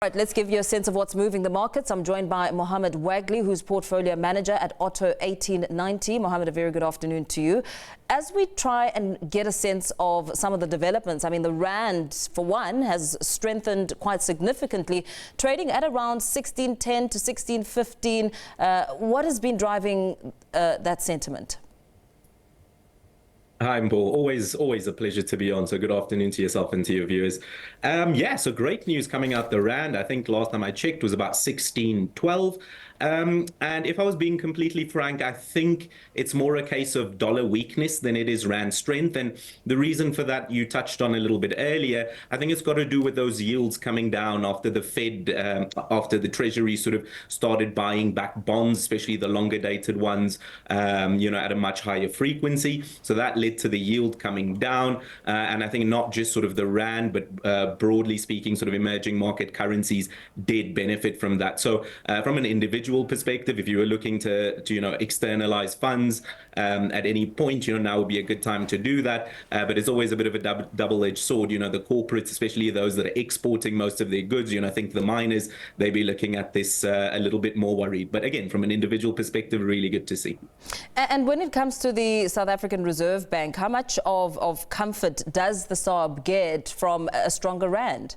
Right, let's give you a sense of what's moving the markets. I'm joined by Muhammed Wagley, who's portfolio manager at Otto 1890. Muhammed, a very good afternoon to you. As we try and get a sense of some of the developments, I mean, the rand, for one, has strengthened quite significantly, trading at around 1610 to 1615. What has been driving that sentiment? Hi, Paul. Always a pleasure to be on. So good afternoon to yourself and to your viewers. So great news coming out the rand. I think last time I checked was about 1612. And if I was being completely frank, I think it's more a case of dollar weakness than it is rand strength. And the reason for that you touched on a little bit earlier, I think it's got to do with those yields coming down after the Fed, after the Treasury sort of started buying back bonds, especially the longer dated ones, at a much higher frequency. So that led to the yield coming down. And I think not just sort of the rand, but broadly speaking, sort of emerging market currencies did benefit from that. So from an individual perspective, if you were looking to externalize funds at any point, now would be a good time to do that. But it's always a bit of a double-edged sword. The corporates, especially those that are exporting most of their goods, I think the miners, they'd be looking at this a little bit more worried. But again, from an individual perspective, really good to see. And when it comes to the South African Reserve Bank, how much of comfort does the SARB get from a stronger rand?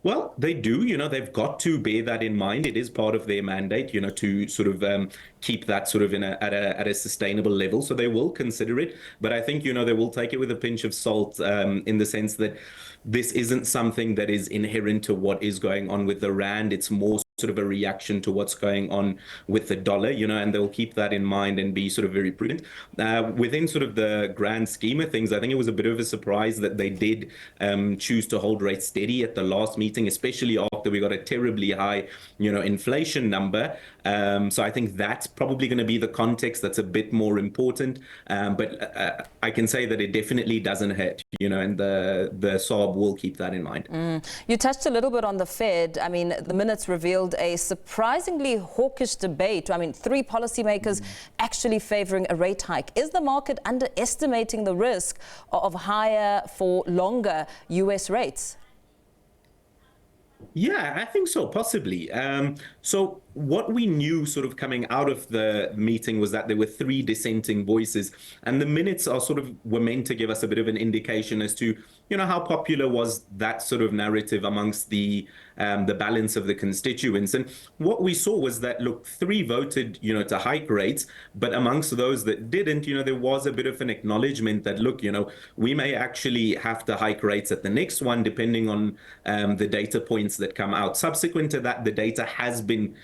Well, they do, they've got to bear that in mind. It is part of their mandate, to sort of keep that sort of at a sustainable level. So they will consider it. But I think, they will take it with a pinch of salt in the sense that this isn't something that is inherent to what is going on with the rand. It's more sort of a reaction to what's going on with the dollar, and they'll keep that in mind and be sort of very prudent. Within sort of the grand scheme of things, I think it was a bit of a surprise that they did choose to hold rates steady at the last meeting, especially after we got a terribly high, inflation number. So I think that's probably going to be the context that's a bit more important. But I can say that it definitely doesn't hurt, and the SARB will keep that in mind. You touched a little bit on the Fed. I mean, the minutes revealed a surprisingly hawkish debate. I mean, 3 policymakers actually favoring a rate hike. Is the market underestimating the risk of higher for longer US rates? Yeah, I think so, possibly. So what we knew sort of coming out of the meeting was that there were 3 dissenting voices, and the minutes were meant to give us a bit of an indication as to, how popular was that sort of narrative amongst the balance of the constituents. And what we saw was that, look, 3 voted, to hike rates, but amongst those that didn't, there was a bit of an acknowledgement that, look, we may actually have to hike rates at the next one, depending on the data points that come out. Subsequent to that, the data has been,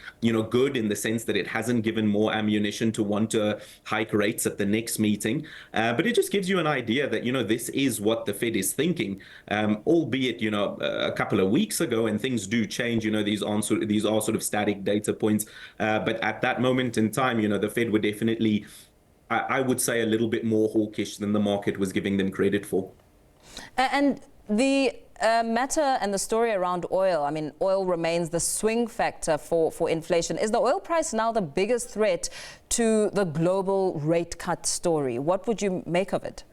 good in the sense that it hasn't given more ammunition to want to hike rates at the next meeting. But it just gives you an idea that, this is what the Fed is thinking, albeit, a couple of weeks ago, and things do change, these are sort of static data points. But at that moment in time, the Fed were definitely, I would say, a little bit more hawkish than the market was giving them credit for. And the matter and the story around oil, I mean, oil remains the swing factor for inflation. Is the oil price now the biggest threat to the global rate cut story? What would you make of it?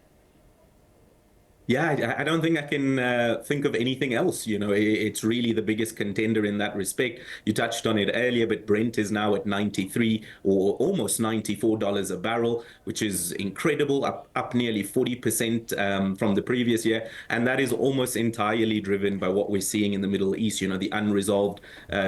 Yeah, I don't think I can think of anything else. It's really the biggest contender in that respect. You touched on it earlier, but Brent is now at 93 or almost $94 a barrel, which is incredible, up nearly 40% from the previous year. And that is almost entirely driven by what we're seeing in the Middle East, the unresolved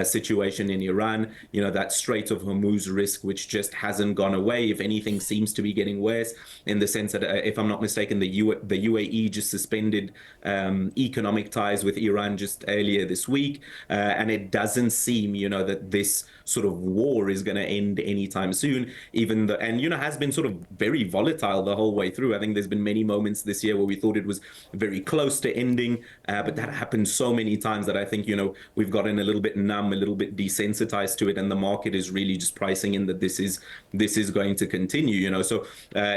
situation in Iran, that Strait of Hormuz risk, which just hasn't gone away. If anything, seems to be getting worse, in the sense that, if I'm not mistaken, the UAE just suspended economic ties with Iran just earlier this week, and it doesn't seem, that this sort of war is going to end anytime soon, even though, and has been sort of very volatile the whole way through. I think there's been many moments this year where we thought it was very close to ending, but that happened so many times that I think, we've gotten a little bit numb, a little bit desensitized to it, and the market is really just pricing in that this is going to continue. So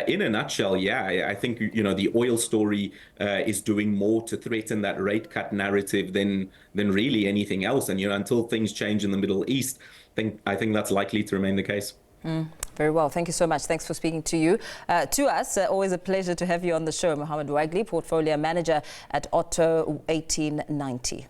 in a nutshell, yeah, I think the oil story is doing more to threaten that rate cut narrative than really anything else. And until things change in the Middle East, I think that's likely to remain the case. Very well. Thank you so much. Thanks for speaking to us. Always a pleasure to have you on the show, Muhammed Wagley, portfolio manager at Otto 1890.